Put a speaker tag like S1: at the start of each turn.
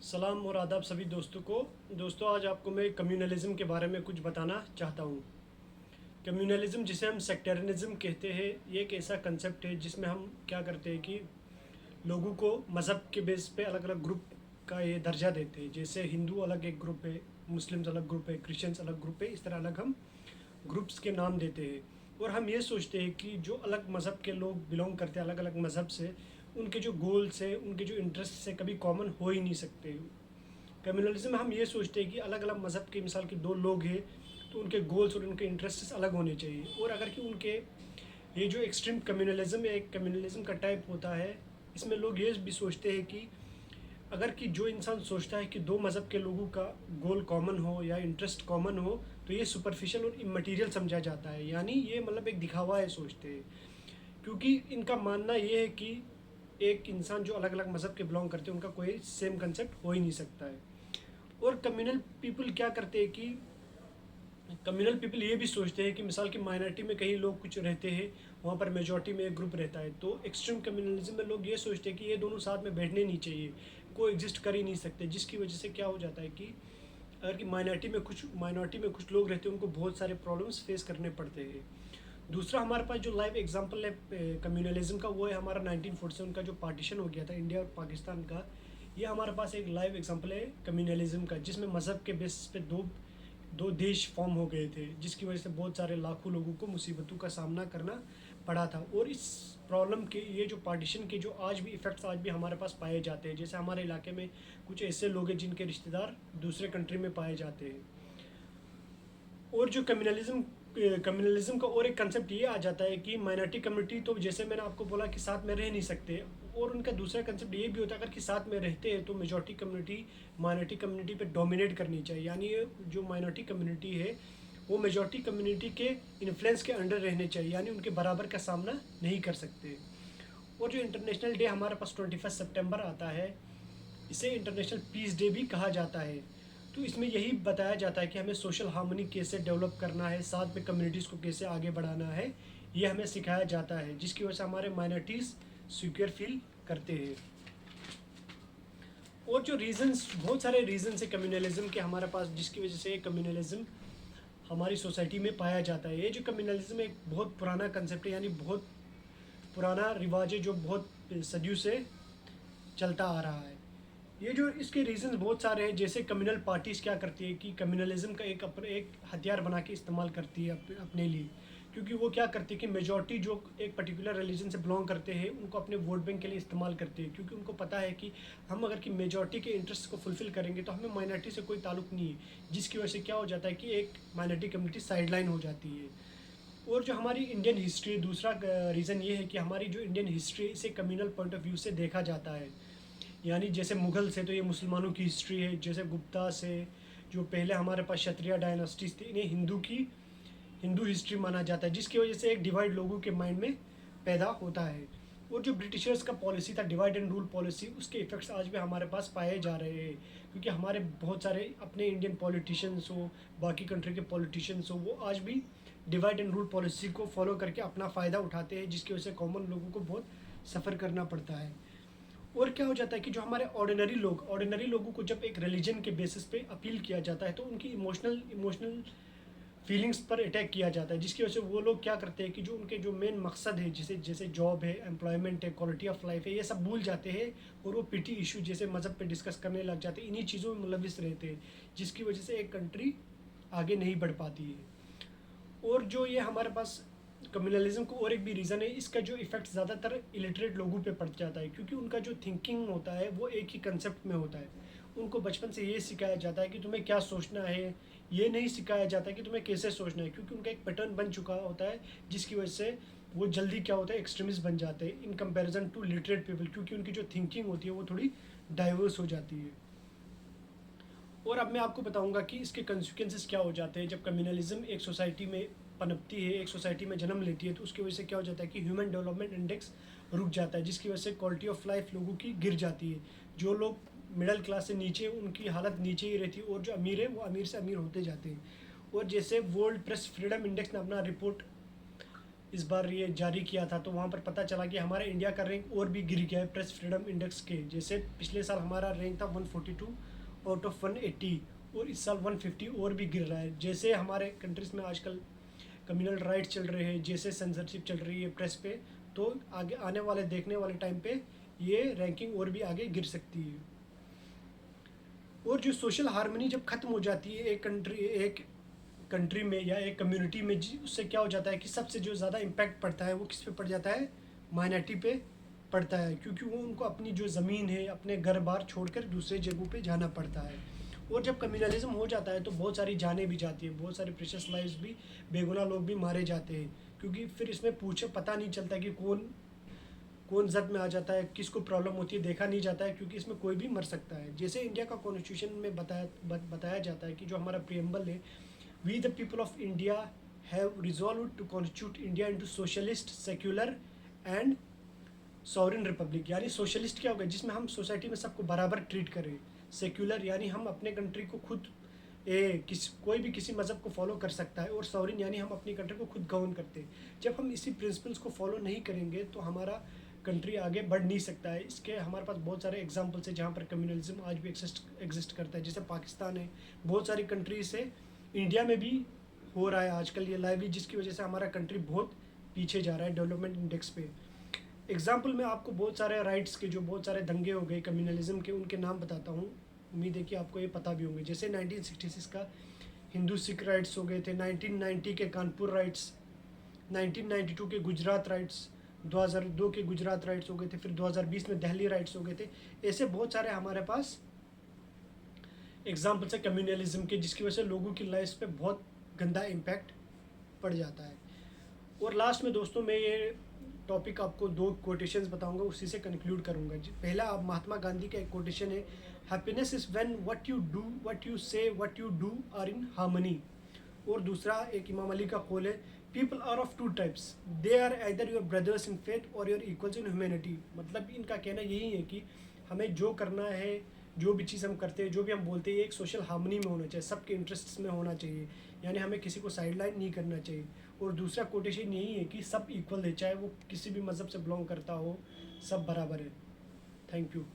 S1: सलाम और आदाब सभी दोस्तों को। दोस्तों, आज आपको मैं कम्युनलिज्म के बारे में कुछ बताना चाहता हूँ। कम्युनलिज्म, जिसे हम सेक्टेरियनिज्म कहते हैं, ये एक ऐसा कंसेप्ट है जिसमें हम क्या करते हैं कि लोगों को मज़हब के बेस पे अलग अलग ग्रुप का ये दर्जा देते हैं। जैसे हिंदू अलग एक ग्रुप है, मुस्लिम्स अलग ग्रुप है, क्रिश्चियंस अलग ग्रुप है, इस तरह अलग हम ग्रुप्स के नाम देते हैं। और हम ये सोचते हैं कि जो अलग मज़हब के लोग बिलोंग करते हैं अलग अलग मज़हब से, उनके जो गोल्स है, उनके जो इंटरेस्ट से कभी कॉमन हो ही नहीं सकते। कम्युनलिज्म में हम ये सोचते हैं कि अलग अलग मज़हब के मिसाल के दो लोग हैं तो उनके गोल्स और उनके इंटरेस्ट अलग होने चाहिए। और अगर कि उनके ये जो एक्सट्रीम कम्युनलिज्म है, एक कम्युनलिज्म का टाइप होता है, इसमें लोग ये भी सोचते हैं कि अगर कि जो इंसान सोचता है कि दो मज़हब के लोगों का गोल कॉमन हो या इंटरेस्ट कॉमन हो, तो ये सुपरफिशियल और इमटेरियल समझा जाता है। यानी ये मतलब एक दिखावा है, सोचते हैं। क्योंकि इनका मानना ये है कि एक इंसान जो अलग अलग मज़हब के बिलोंग करते हैं, उनका कोई सेम कंसेप्ट हो ही नहीं सकता है। और कम्युनल पीपल क्या करते हैं कि कम्युनल पीपल ये भी सोचते हैं कि मिसाल की माइनॉरिटी में कहीं लोग कुछ रहते हैं, वहाँ पर मेजॉरिटी में एक ग्रुप रहता है। तो एक्सट्रीम कम्युनलिज्म में लोग ये सोचते हैं कि ये दोनों साथ में बैठने नहीं चाहिए, को एग्जिस्ट कर ही नहीं सकते। जिसकी वजह से क्या हो जाता है कि अगर कि माइनॉरिटी में कुछ लोग रहते हैं, उनको बहुत सारे प्रॉब्लम्स फेस करने पड़ते हैं। दूसरा हमारे पास जो लाइव एग्जांपल है कम्युनलिज्म का, वो है हमारा 1947 का जो पार्टीशन हो गया था इंडिया और पाकिस्तान का। ये हमारे पास एक लाइव एग्जांपल है कम्युनलिज्म का, जिसमें मज़हब के बेसिस पे दो दो देश फॉर्म हो गए थे, जिसकी वजह से बहुत सारे लाखों लोगों को मुसीबतों का सामना करना पड़ा था। और इस प्रॉब्लम के, ये जो पार्टीशन के जो आज भी इफ़ेक्ट्स आज भी हमारे पास पाए जाते हैं। जैसे हमारे इलाके में कुछ ऐसे लोग हैं जिनके रिश्तेदार दूसरे कंट्री में पाए जाते हैं। और जो कम्युनलिज्म का और एक कंसेप्ट ये आ जाता है कि माइनॉरिटी कम्युनिटी, तो जैसे मैंने आपको बोला कि साथ में रह नहीं सकते। और उनका दूसरा कंसेप्ट ये भी होता है, अगर कि साथ में रहते हैं तो मेजॉरिटी कम्युनिटी माइनॉरिटी कम्युनिटी पे डोमिनेट करनी चाहिए। यानी ये जो माइनॉरिटी कम्युनिटी है, वो मेजॉरिटी कम्युनिटी के इन्फ्लुएंस के अंडर रहने चाहिए, यानी उनके बराबर का सामना नहीं कर सकते। और जो इंटरनेशनल डे हमारे पास 21 सितंबर आता है, इसे इंटरनेशनल पीस डे भी कहा जाता है। तो इसमें यही बताया जाता है कि हमें सोशल हार्मनी कैसे डेवलप करना है, साथ में कम्युनिटीज़ को कैसे आगे बढ़ाना है, ये हमें सिखाया जाता है। जिसकी वजह से हमारे माइनॉरिटीज़ सिक्योर फील करते हैं। और जो रीजंस, बहुत सारे रीजंस है कम्युनलिज्म के हमारे पास, जिसकी वजह से कम्युनलिज्म हमारी सोसाइटी में पाया जाता है। ये जो कम्युनलिज्म एक बहुत पुराना कंसेप्ट है, यानी बहुत पुराना रिवाज है जो बहुत सदियों से चलता आ रहा है। ये जो इसके रीजंस बहुत सारे हैं। जैसे कम्युनल पार्टीज़ क्या करती है कि कम्युनलिज्म का एक हथियार बना के इस्तेमाल करती है अपने लिए। क्योंकि वो क्या करती है कि मेजॉरिटी जो एक पर्टिकुलर रिलीजन से बिलोंग करते हैं, उनको अपने वोट बैंक के लिए इस्तेमाल करते हैं। क्योंकि उनको पता है कि हम अगर कि मेजॉरिटी के इंटरेस्ट को फुलफ़िल करेंगे तो हमें माइनॉरिटी से कोई ताल्लुक नहीं है। जिसकी वजह से क्या हो जाता है कि एक माइनॉरिटी कम्युनिटी साइडलाइन हो जाती है। और जो हमारी इंडियन हिस्ट्री, दूसरा रीज़न ये है कि हमारी जो इंडियन हिस्ट्री, इसे कम्युनल पॉइंट ऑफ व्यू से देखा जाता है। यानी जैसे मुग़ल से तो ये मुसलमानों की हिस्ट्री है, जैसे गुप्ता से जो पहले हमारे पास क्षत्रिय डायनास्टीज थी, इन्हें हिंदू हिस्ट्री माना जाता है। जिसकी वजह से एक डिवाइड लोगों के माइंड में पैदा होता है। और जो ब्रिटिशर्स का पॉलिसी था, डिवाइड एंड रूल पॉलिसी, उसके इफ़ेक्ट्स आज भी हमारे पास पाए जा रहे हैं। क्योंकि हमारे बहुत सारे अपने इंडियन पॉलिटिशियंस हो, बाकी कंट्री के पॉलिटिशियंस हो, वो आज भी डिवाइड एंड रूल पॉलिसी को फॉलो करके अपना फ़ायदा उठाते हैं, जिसकी वजह से कॉमन लोगों को बहुत सफ़र करना पड़ता है। और क्या हो जाता है कि जो हमारे ऑर्डिनरी लोगों को जब एक रिलीजन के बेसिस पे अपील किया जाता है, तो उनकी इमोशनल फीलिंग्स पर अटैक किया जाता है। जिसकी वजह से वो लोग क्या करते हैं कि जो उनके जो मेन मकसद है, जैसे जैसे जॉब है, एम्प्लॉयमेंट है, क्वालिटी ऑफ लाइफ है, ये सब भूल जाते हैं। और वो पिटी इशू जैसे मज़हब पे डिस्कस करने लग जाते हैं, इन्हीं चीज़ों में मुलविस रहते हैं। जिसकी वजह से एक कंट्री आगे नहीं बढ़ पाती है। और जो ये हमारे पास कम्युनलिज्म को और एक भी रीज़न है, इसका जो इफ़ेक्ट ज़्यादातर इलिटरेट लोगों पे पड़ जाता है। क्योंकि उनका जो थिंकिंग होता है वो एक ही कंसेप्ट में होता है। उनको बचपन से ये सिखाया जाता है कि तुम्हें क्या सोचना है, ये नहीं सिखाया जाता कि तुम्हें कैसे सोचना है। क्योंकि उनका एक पैटर्न बन चुका होता है, जिसकी वजह से वो जल्दी क्या होता है, एक्सट्रीमिस्ट बन जाते हैं in comparison to literate people. क्योंकि उनकी जो थिंकिंग होती है वो थोड़ी डाइवर्स हो जाती है। और अब मैं आपको बताऊंगा कि इसके कंसिक्वेंसेस क्या हो जाते हैं। जब कम्युनलिज्म एक सोसाइटी में पनपती है, एक सोसाइटी में जन्म लेती है, तो उसकी वजह से क्या हो जाता है कि ह्यूमन डेवलपमेंट इंडेक्स रुक जाता है। जिसकी वजह से क्वालिटी ऑफ लाइफ लोगों की गिर जाती है। जो लोग मिडिल क्लास से नीचे, उनकी हालत नीचे ही रहती है, और जो अमीर है वो अमीर से अमीर होते जाते हैं। और जैसे वर्ल्ड प्रेस फ्रीडम इंडेक्स ने अपना रिपोर्ट इस बार ये जारी किया था, तो वहाँ पर पता चला कि हमारा इंडिया का रैंक और भी गिर गया है प्रेस फ्रीडम इंडेक्स के। जैसे पिछले साल हमारा रैंक था 142 आउट ऑफ 180, और इस साल 150 और भी गिर रहा है। जैसे हमारे कंट्रीज़ में आजकल कम्युनल राइट्स चल रहे हैं, जैसे सेंसरशिप चल रही है प्रेस पे, तो आगे आने वाले देखने वाले टाइम पे ये रैंकिंग और भी आगे गिर सकती है। और जो सोशल हार्मनी जब ख़त्म हो जाती है एक कंट्री में या एक कम्युनिटी में, उससे क्या हो जाता है कि सबसे जो ज़्यादा इम्पैक्ट पड़ता है वो किस पे पड़ जाता है, माइनॉरिटी पे पड़ता है, क्योंकि वो उनको अपनी जो ज़मीन है, अपने घर बार छोड़कर दूसरे जगहों पे जाना पड़ता है। और जब कम्युनलिज्म हो जाता है तो बहुत सारी जानें भी जाती हैं, बहुत सारे प्रेशियस लाइव्स भी, बेगुनाह लोग भी मारे जाते हैं, क्योंकि फिर इसमें पता नहीं चलता कि कौन कौन जद में आ जाता है, किसको प्रॉब्लम होती है, देखा नहीं जाता है, क्योंकि इसमें कोई भी मर सकता है। जैसे इंडिया का कॉन्स्टिट्यूशन में बताया जाता है कि जो हमारा प्रियम्बल है, we the people of India have resolve to constitute India into socialist, secular and sovereign republic. यानी सोशलिस्ट क्या होगा, जिसमें हम सोसाइटी में सबको बराबर ट्रीट करें। सेक्युलर यानी हम अपने कंट्री को खुद कोई भी किसी मज़हब को फॉलो कर सकता है। और सॉवरेन यानी हम अपनी कंट्री को खुद गवर्न करते हैं। जब हम इसी प्रिंसिपल्स को फॉलो नहीं करेंगे तो हमारा कंट्री आगे बढ़ नहीं सकता है। इसके हमारे पास बहुत सारे एग्जांपल्स हैं जहाँ पर कम्युनलिज्म आज भी एग्जिस्ट करता है। जैसे पाकिस्तान है, बहुत सारी कंट्रीज है, इंडिया में भी हो रहा है आजकल ये लाइवली, जिसकी वजह से हमारा कंट्री बहुत पीछे जा रहा है डेवलपमेंट इंडेक्स पे। एग्जाम्पल में आपको बहुत सारे राइट्स के, जो बहुत सारे दंगे हो गए कम्युनलिज्म के, उनके नाम बताता हूँ। उम्मीद है कि आपको ये पता भी होंगे। जैसे 1966 का हिंदू सिख राइट्स हो गए थे, 1990 के कानपुर राइट्स, 1992 के गुजरात राइट्स, 2002 के गुजरात राइट्स हो गए थे, फिर 2020 में दिल्ली राइट्स हो गए थे। ऐसे बहुत सारे हमारे पास एग्जाम्पल्स है कम्युनलिज्म के, जिसकी वजह से लोगों की लाइफ पे बहुत गंदा इम्पैक्ट पड़ जाता है। और लास्ट में दोस्तों मैं ये टॉपिक आपको 2 कोटेशंस बताऊंगा, उसी से कंक्लूड करूंगा। पहला आप महात्मा गांधी का एक कोटेशन है, happiness is when what you do, what you say, what you do are in harmony. और दूसरा एक इमाम अली का कॉल है, people are of 2 types, they are either your brothers in faith और योर इक्वल्स इन ह्यूमैनिटी। मतलब इनका कहना यही है कि हमें जो करना है, जो भी चीज़ हम करते हैं, जो भी हम बोलते हैं, एक सोशल हार्मनी में होना चाहिए, सबके इंटरेस्ट्स में होना चाहिए, यानी हमें किसी को साइडलाइन नहीं करना चाहिए। और दूसरा कोटेशन यही है कि सब इक्वल है, चाहे वो किसी भी मज़हब से बिलोंग करता हो, सब बराबर है। Thank you.